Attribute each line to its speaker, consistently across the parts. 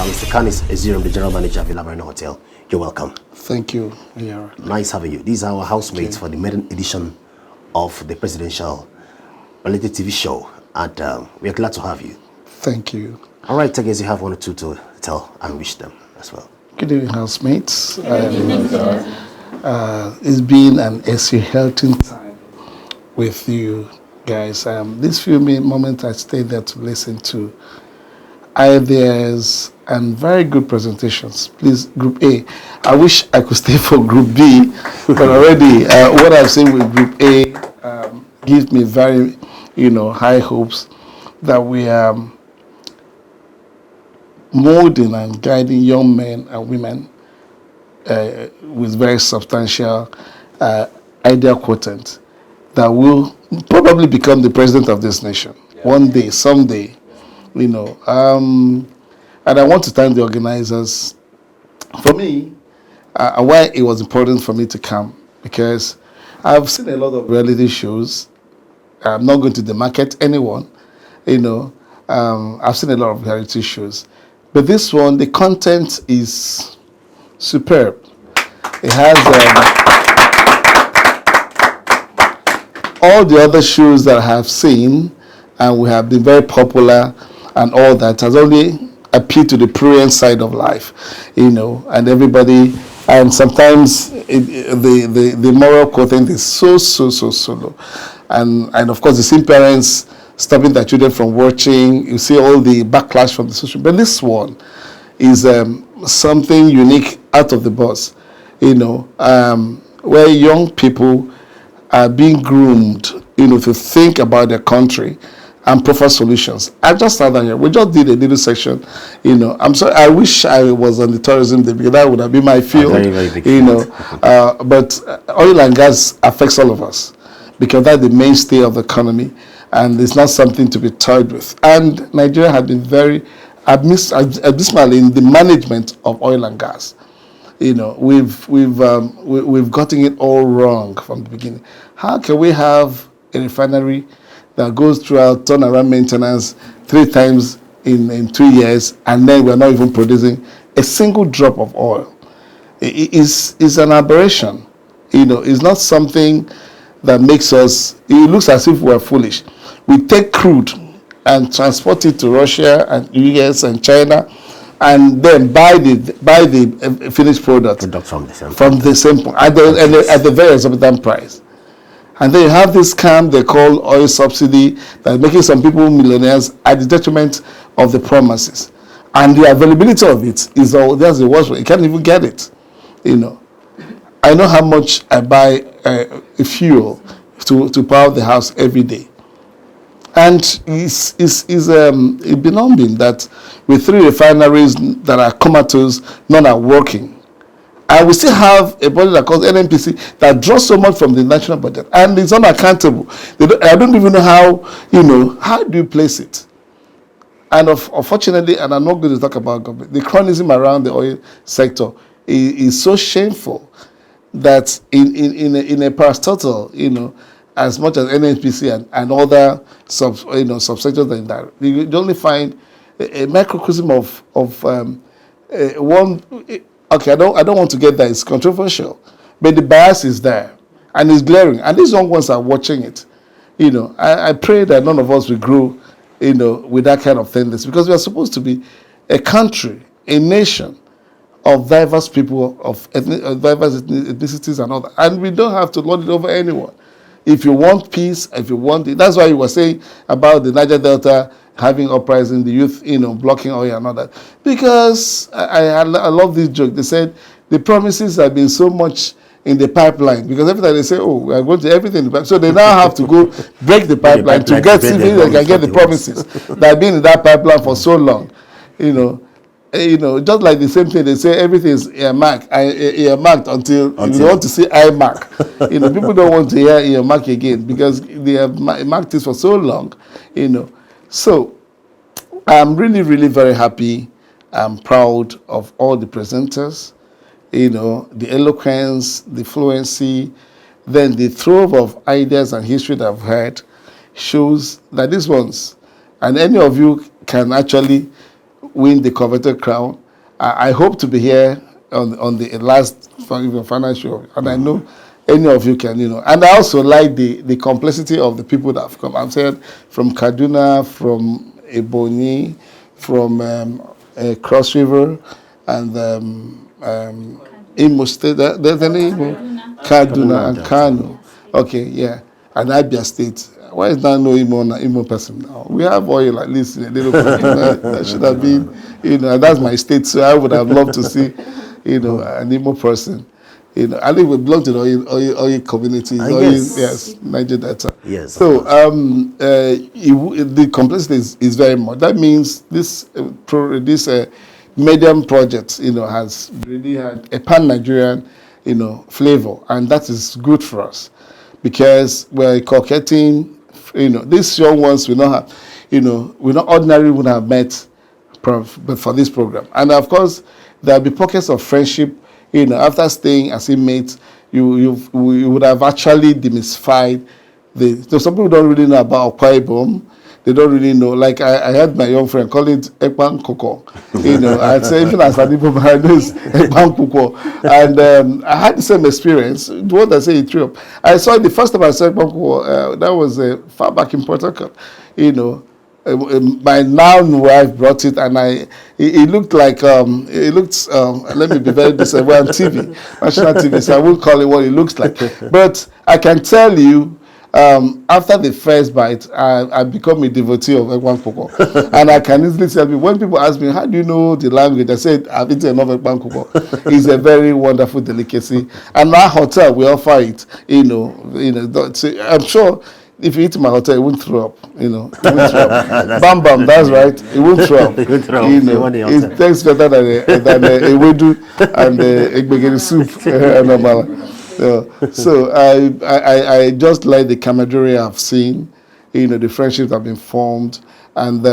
Speaker 1: Mr. Canis Ezirum, the General Manager of the Marina Hotel. You're welcome.
Speaker 2: Thank you, Leora.
Speaker 1: Nice having you. These are our housemates for the maiden edition of the presidential reality TV show, and we are glad to have you.
Speaker 2: Thank you.
Speaker 1: All right, I guess you have one or two to tell and wish them as well.
Speaker 2: Good evening, housemates. It's been an exhilarating time with you guys. These few moments I stayed there to listen to ideas and very good presentations. Please, Group A. I wish I could stay for Group B, but already what I've seen with Group A gives me very, high hopes that we are molding and guiding young men and women with very substantial idea quotient that will probably become the president of this nation one day, someday. And I want to thank the organizers. For me, why it was important for me to come, because I've seen a lot of reality shows. I'm not going to demarcate anyone, I've seen a lot of reality shows. But this one, the content is superb. It has all the other shows that I have seen, and we have been very popular, and all that has only appealed to the prurient side of life, and everybody. And sometimes the moral quotient is so low, and of course the same parents stopping their children from watching. You see all the backlash from the social. But this one is something unique, out of the box, where young people are being groomed, to think about their country and prefer solutions. I just started here. We just did a little section, I'm sorry, I wish I was on the tourism day, because that would have been my field,
Speaker 1: very big
Speaker 2: but oil and gas affects all of us, because that's the mainstay of the economy, and it's not something to be toyed with. And Nigeria has been very abysmal in the management of oil and gas. We've gotten it all wrong from the beginning. How can we have a refinery that goes through our turnaround maintenance 3 times in 2 years, and then we're not even producing a single drop of oil? It's an aberration. It's not something that makes us, it looks as if we're foolish. We take crude and transport it to Russia and US and China, and then buy the finished product
Speaker 1: from
Speaker 2: the same point at the very exorbitant price. And then you have this scam they call oil subsidy that's making some people millionaires at the detriment of the promises. And the availability of it is that's the worst way. You can't even get it. I know how much I buy fuel to power the house every day. And it's been known that with 3 refineries that are comatose, none are working. And we still have a budget that calls NNPC that draws so much from the national budget, and it's unaccountable. I don't even know how do you place it? And unfortunately, and I'm not going to talk about government, the cronyism around the oil sector is so shameful that in a parastatal, as much as NNPC and other subsectors than that, you only find a microcosm of one. Okay, I don't want to get that. It's controversial, but the bias is there, and it's glaring. And these young ones are watching it. I pray that none of us will grow, with that kind of tendency, because we are supposed to be a country, a nation of diverse people, of diverse ethnicities and all that. And we don't have to lord it over anyone. If you want peace, if you want it, that's why you were saying about the Niger Delta having uprising, the youth, blocking oil and all that. Because I love this joke. They said the promises have been so much in the pipeline, because every time they say, oh, we are going to everything in the pipeline. So they now have to go break the pipeline to get if they can get the promises that have been in that pipeline for so long. Just like the same thing, they say everything is earmarked until you want to see earmark. People don't want to hear earmark again, because they have marked this for so long. So I'm really, really very happy. I'm proud of all the presenters. The eloquence, the fluency, then the trove of ideas and history that I've heard shows that these ones, and any of you can actually win the coveted crown. I hope to be here on the last final show, and I know any of you can, And I also like the complexity of the people that have come. I've said from Kaduna, from Ebonyi, from Cross River, and Imo State. There's any Imo? Kaduna and Kano. Okay, yeah. And Abia State. Why is there no Imo person now? We have oil at least in a little bit. That should have been, that's my state, so I would have loved to see, an Imo person. I think we belong to the oil community. Yes, Niger Delta.
Speaker 1: Yes.
Speaker 2: So the complexity is very much. That means this medium project, has really had a pan-Nigerian, flavor, and that is good for us because we're coquetting. These young ones we not have, we not ordinarily would have met, but for this program, and of course there'll be pockets of friendship. After staying as inmates, you would have actually demystified some people don't really know about Akwa Ibom. They don't really know. Like I had my young friend call it Ekpan Koko. I'd say even as an Igbo, I know it's Ekpan Koko. And I had the same experience. What I say it true. I saw it the first time I saw Ekpan Koko. That was far back in Port Harcourt. My now wife brought it, and it looked like let me be very decent. We're on TV, national TV, so I won't call it what it looks like. But I can tell you, after the first bite, I become a devotee of Ekpan Koko, and I can easily tell you when people ask me, "How do you know the language?" I said, "I've eaten enough Ekpan Koko." It's a very wonderful delicacy, and our hotel we offer it. I'm sure. If you eat in my hotel, it won't throw up. It won't throw up. Bam bam, that's right. It won't throw up. It tastes better than a wedu and a egbegeri soup. So I just like the camaraderie I've seen. The friendships have been formed, and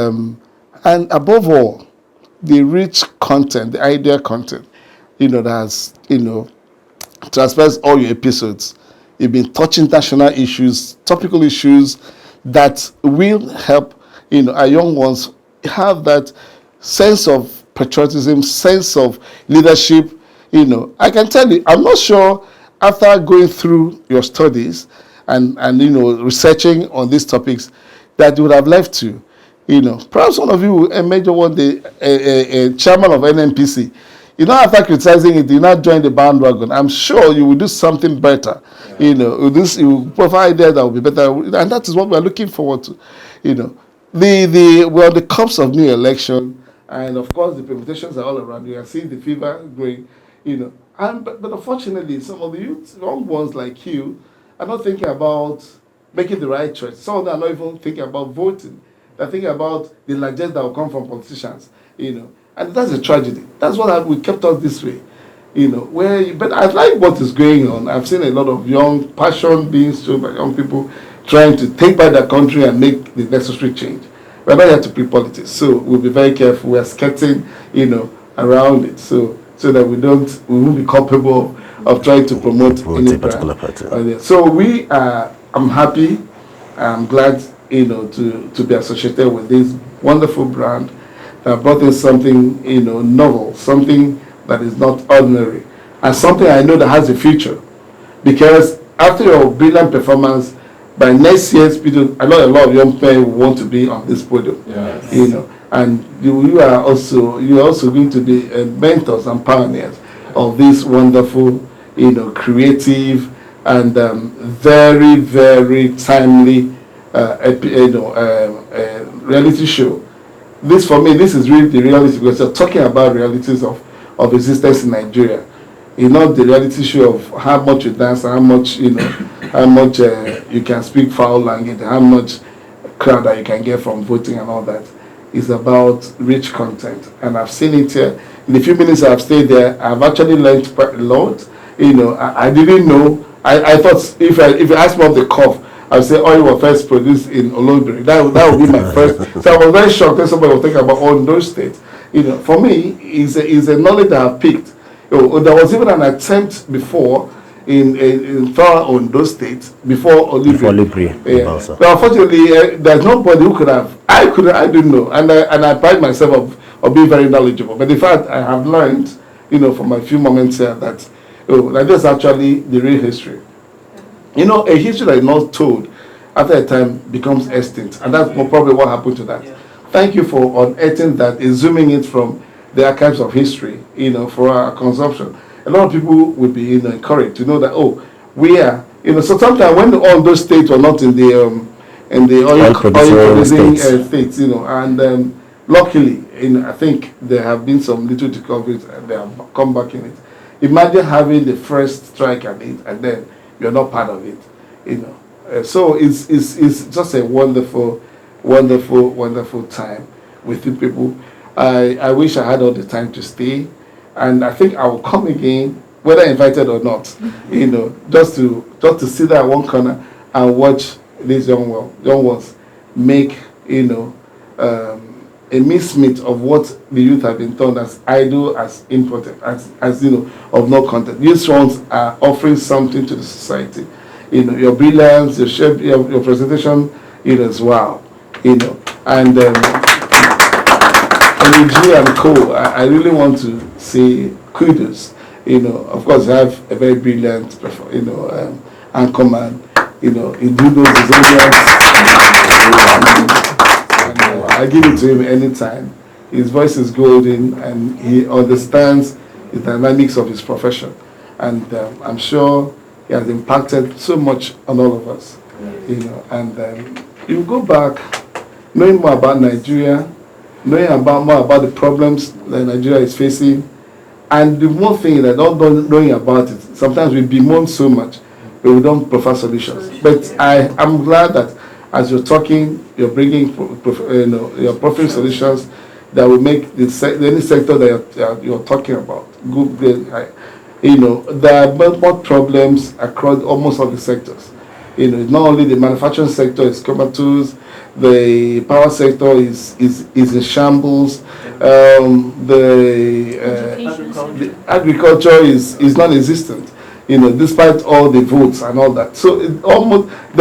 Speaker 2: above all, the rich content, the idea content, that has transfers all your episodes. You've been touching national issues, topical issues that will help, our young ones have that sense of patriotism, sense of leadership. I can tell you, I'm not sure after going through your studies and researching on these topics that you would have left to, perhaps one of you will major one day, a chairman of NNPC. After criticizing it, you not join the bandwagon. I'm sure you will do something better. You will provide ideas that will be better, and that is what we are looking forward to. We're on the cusp of new election, and of course the permutations are all around. You are seeing the fever growing. But unfortunately, some of the young ones like you are not thinking about making the right choice. Some of them are not even thinking about voting. They're thinking about the largesse that will come from politicians. And that's a tragedy. That's what we kept us this way, but I like what is going on. I've seen a lot of young passion being shown by young people trying to take back their country and make the necessary change. We're not here to play politics, so we'll be very careful. We're skirting, around it, so that we won't be culpable of trying to promote any particular party. So I'm happy. I'm glad, to be associated with this wonderful brand. Brought in something, novel, something that is not ordinary, and something I know that has a future. Because after your brilliant performance, by next year's video, a lot of young people want to be on this podium. Yes. And you are also going to be mentors and pioneers of this wonderful, creative and very, very timely, reality show. For me, this is really the reality, because you're talking about realities of existence in Nigeria. Not the reality show of how much you dance, how much you can speak foul language, how much crowd that you can get from voting and all that. It's about rich content, and I've seen it here. In the few minutes I've stayed there, I've actually learned a lot. I didn't know. I thought if you asked me of the cough, I would say oil was first produced in Olobiri. That would be my first. So I was very shocked that somebody was thinking about Ondo State. For me, it's a knowledge that I've picked. There was even an attempt before in far Ondo State before Olobiri. But unfortunately, there's nobody who could have. I didn't know, and I pride myself of or be very knowledgeable. But in fact, I have learned, from a few moments here that, that this is actually the real history. A history that is not told after a time becomes extinct, and that's probably what happened to that. Thank you for unearthing that, zooming it from the archives of history, for our consumption. A lot of people would be, encouraged to know that, we are, so sometimes when all those states were not in the oil producing states, and luckily, I think there have been some little discoveries and they have come back in it. Imagine having the first strike at it and then you're not part of it, so it's just a wonderful time with you people. I wish I had all the time to stay, and I think I will come again, whether invited or not, just to sit there at one corner and watch these young ones make, a mismeet of what the youth have been done as idle, as important, as of no content. These ones are offering something to the society. Your brilliance, your shape, your presentation, as well. And G and Co. I really want to say kudos. Of course, you have a very brilliant, anchorman. He do those resilience. I give it to him anytime. His voice is golden, and he understands the dynamics of his profession. And I'm sure he has impacted so much on all of us. And you go back, knowing more about Nigeria, knowing more about the problems that Nigeria is facing, and the one thing that not knowing about it, sometimes we bemoan so much, but we don't prefer solutions. But I'm glad that as you're talking, you're bringing you're proposing solutions that will make any sector that you're talking about good. There are more problems across almost all the sectors. Not only the manufacturing sector is comatose, the power sector is in shambles, the agriculture is non-existent, despite all the votes and all that. So then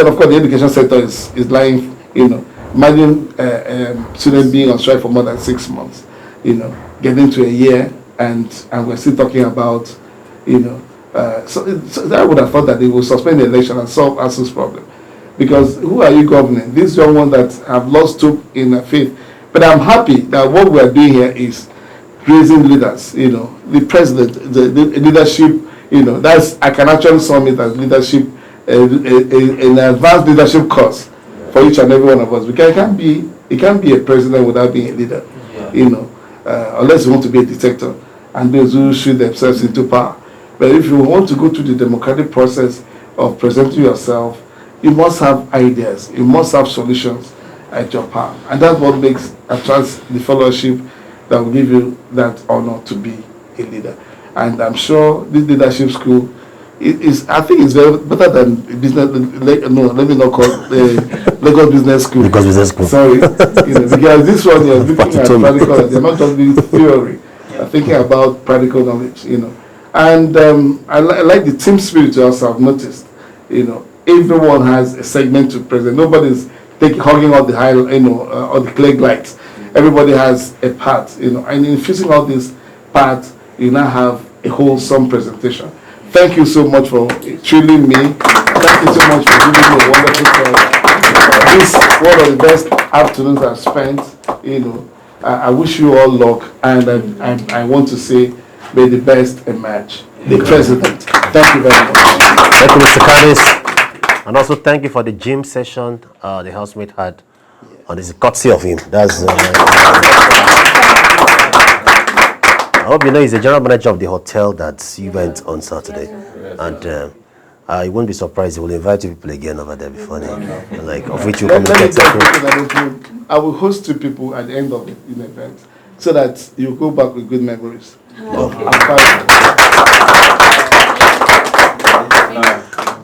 Speaker 2: of course the education sector is lying, imagine students being on strike for more than 6 months, getting to a year and we're still talking about, so I would have thought that they will suspend the election and solve ASU's problem. Because who are you governing? These young ones that have lost hope in their faith. But I'm happy that what we are doing here is raising leaders. The president, the leadership. I can actually sum it as leadership, an advanced leadership course for each and every one of us. It can't be a president without being a leader. Unless you want to be a dictator and those who shoot themselves into power. But if you want to go through the democratic process of presenting yourself, you must have ideas, you must have solutions at your power. And that's what attracts the fellowship that will give you that honor to be a leader. And I'm sure this leadership school I think it's very better than business. No, let me not call Lagos Business School. Lagos Business School. Sorry, because this one you're looking at practical. They're not just doing theory. They're thinking about practical knowledge. And I like the team spirit you also have noticed. Everyone has a segment to present. Nobody's hogging all the high, all the clay lights. Everybody has a part, and infusing all these parts, you now have a wholesome presentation. Thank you so much for treating me. Thank you so much for giving me a wonderful time. This is one of the best afternoons I've spent. I wish you all luck, and I want to say, may the best emerge. The president. Thank you very much.
Speaker 1: Thank you, Mr. Kanis. And also thank you for the gym session the housemate had. And it's a courtesy of him. That's. I hope you know he's the general manager of the hotel that you went on Saturday, and I won't be surprised he will invite you people again over there before then. Like of which you communicate.
Speaker 2: I will host 2 people at the end of the event, so that you go back with good memories.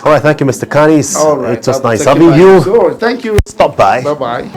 Speaker 1: All right, thank you, Mr. Kanis.
Speaker 2: All right,
Speaker 1: it was nice having you.
Speaker 2: So, thank you.
Speaker 1: Stop by.
Speaker 2: Bye bye.